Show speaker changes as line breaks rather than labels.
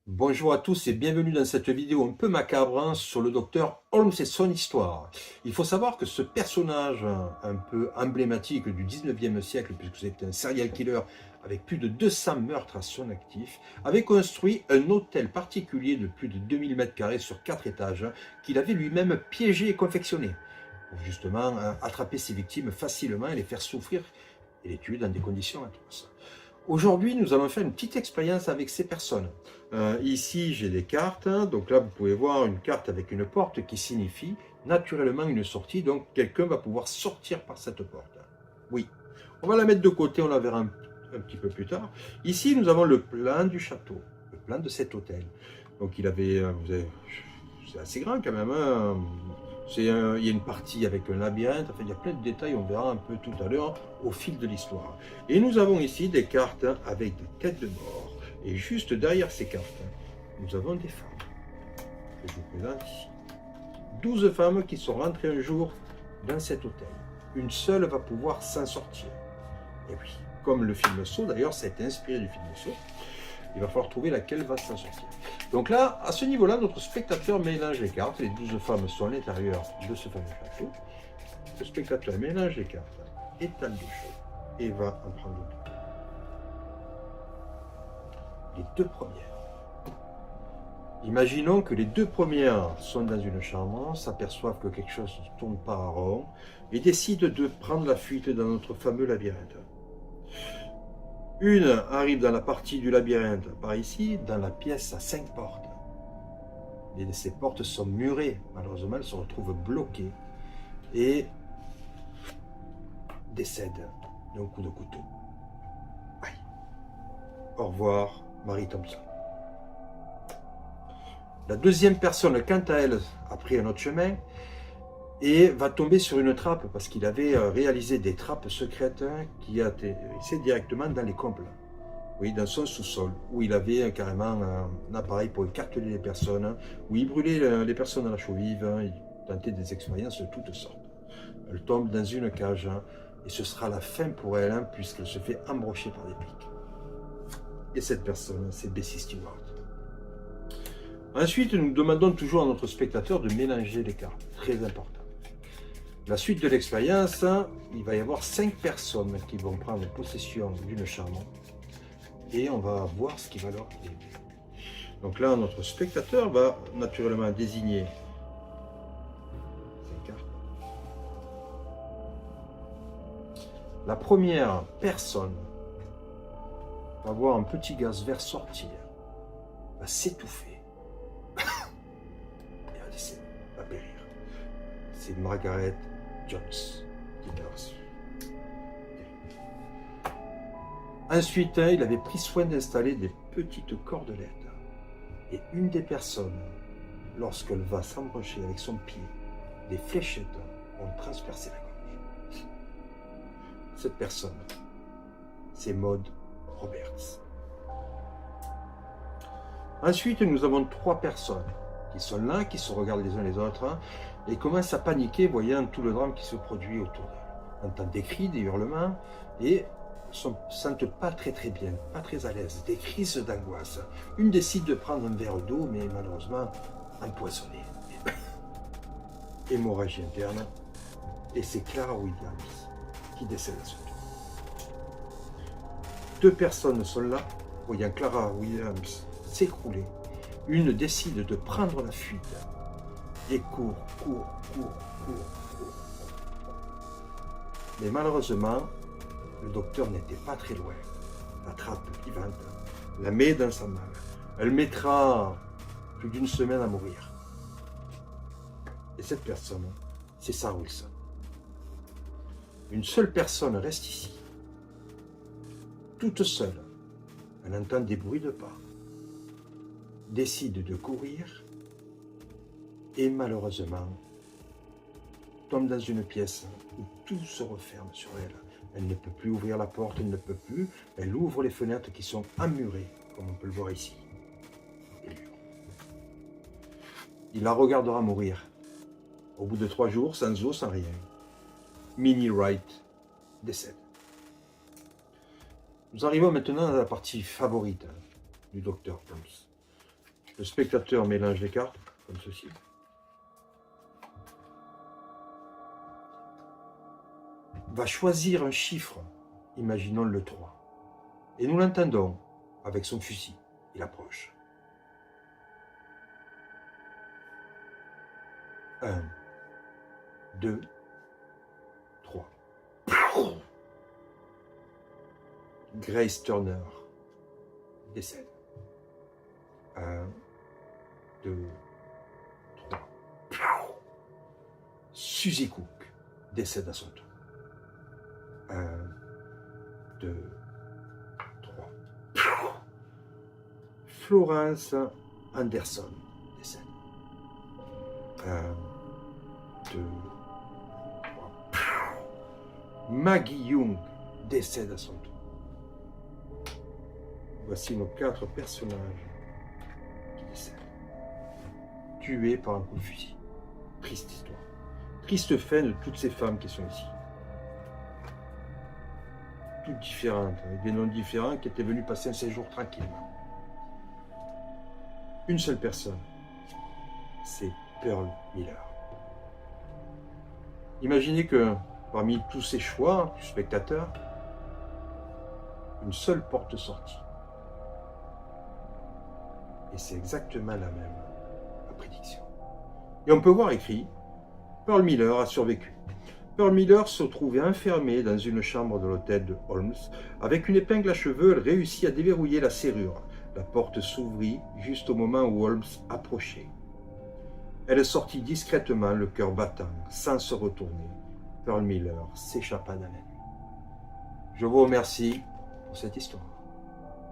Bonjour à tous et bienvenue dans cette vidéo un peu macabre sur le docteur Holmes et son histoire. Il faut savoir que ce personnage un peu emblématique du 19e siècle, puisque c'est un serial killer avec plus de 200 meurtres à son actif, avait construit un hôtel particulier de plus de 2000 m² sur 4 étages qu'il avait lui-même piégé et confectionné pour justement attraper ses victimes facilement et les faire souffrir et les tuer dans des conditions atroces. Aujourd'hui, nous allons faire une petite expérience avec ces personnes. Ici, j'ai des cartes. Donc là, vous pouvez voir une carte avec une porte qui signifie naturellement une sortie. Donc, quelqu'un va pouvoir sortir par cette porte. Oui. On va la mettre de côté, on la verra un petit peu plus tard. Ici, nous avons le plan du château, le plan de cet hôtel. Donc, c'est assez grand quand même. Il y a une partie avec un labyrinthe, enfin, il y a plein de détails, on verra un peu tout à l'heure au fil de l'histoire. Et nous avons ici des cartes avec des têtes de mort. Et juste derrière ces cartes, nous avons des femmes que je vous présente ici. 12 femmes qui sont rentrées un jour dans cet hôtel. Une seule va pouvoir s'en sortir. Et oui, comme le film Saw, d'ailleurs, ça a été inspiré du film Saw, il va falloir trouver laquelle va s'en sortir. Donc là, à ce niveau-là, notre spectateur mélange les cartes. Les 12 femmes sont à l'intérieur de ce fameux château. Le spectateur mélange les cartes, étale de chaud et va en prendre deux. Les deux premières. Imaginons que les deux premières sont dans une chambre, s'aperçoivent que quelque chose ne tourne pas à rond et décident de prendre la fuite dans notre fameux labyrinthe. Une arrive dans la partie du labyrinthe, par ici, dans la pièce à 5 portes. Et ces portes sont murées. Malheureusement, elles se retrouvent bloquées et décède d'un coup de couteau. Aïe. Au revoir, Marie Thompson. La deuxième personne, quant à elle, a pris un autre chemin et va tomber sur une trappe parce qu'il avait réalisé des trappes secrètes qui atterrissaient directement dans les combles. Oui, dans son sous-sol, où il avait carrément un appareil pour écarteler les personnes, où il brûlait les personnes à la chaux vive, il tentait des expériences de toutes sortes. Elle tombe dans une cage et ce sera la fin pour elle, puisqu'elle se fait embrocher par des pics. Et cette personne, c'est Bessie Stewart. Ensuite, nous demandons toujours à notre spectateur de mélanger les cartes, très important. La suite de l'expérience, il va y avoir 5 personnes qui vont prendre possession d'une chambre et on va voir ce qui va leur arriver. Donc là, notre spectateur va naturellement désigner ces cartes. La première personne va voir un petit gaz vert sortir, va s'étouffer et va décéder, va périr. C'est Margaret Jones qui meurt. Ensuite, il avait pris soin d'installer des petites cordelettes. Et une des personnes, lorsqu'elle va s'embrocher avec son pied, des fléchettes vont transpercer la gorge. Cette personne, c'est Maud Roberts. Ensuite, nous avons 3 personnes qui sont là, qui se regardent les uns les autres et commencent à paniquer, voyant tout le drame qui se produit autour d'elles. On entend des cris, des hurlements et ne se sentent pas très bien, pas très à l'aise, des crises d'angoisse. Une décide de prendre un verre d'eau, mais malheureusement empoisonné. Hémorragie interne, et c'est Clara Williams qui décède à son tour. 2 personnes sont là, voyant Clara Williams s'écrouler. Une décide de prendre la fuite et court. Mais malheureusement, le docteur n'était pas très loin. La trappe vivante, la met dans sa main. Elle mettra plus d'1 semaine à mourir. Et cette personne, c'est Sarah Wilson. Une seule personne reste ici, toute seule. Elle entend des bruits de pas, décide de courir et malheureusement tombe dans une pièce où tout se referme sur elle. Elle ne peut plus ouvrir la porte, elle ne peut plus. Elle ouvre les fenêtres qui sont emmurées, comme on peut le voir ici. Il la regardera mourir. Au bout de 3 jours, sans eau, sans rien, Minnie Wright décède. Nous arrivons maintenant à la partie favorite du docteur Holmes. Le spectateur mélange les cartes, comme ceci. Va choisir un chiffre, imaginons le 3. Et nous l'entendons avec son fusil. Il approche. 1, 2, 3. Grace Turner décède. 1, 2, 3. Suzy Cook décède à son tour. 1, 2, 3. Florence Anderson décède. 1, 2, 3. Maggie Young décède à son tour. Voici nos 4 personnages qui décèdent. Tués par un coup de fusil. Triste histoire. Triste fin de toutes ces femmes qui sont ici. Toutes différentes, avec des noms différents, qui étaient venues passer un séjour tranquillement. Une seule personne, c'est Pearl Miller. Imaginez que parmi tous ces choix du spectateur, une seule porte sortie. Et c'est exactement la même, la prédiction. Et on peut voir écrit, Pearl Miller a survécu. Pearl Miller se trouvait enfermée dans une chambre de l'hôtel de Holmes. Avec une épingle à cheveux, elle réussit à déverrouiller la serrure. La porte s'ouvrit juste au moment où Holmes approchait. Elle sortit discrètement, le cœur battant, sans se retourner. Pearl Miller s'échappa dans la nuit. Je vous remercie pour cette histoire.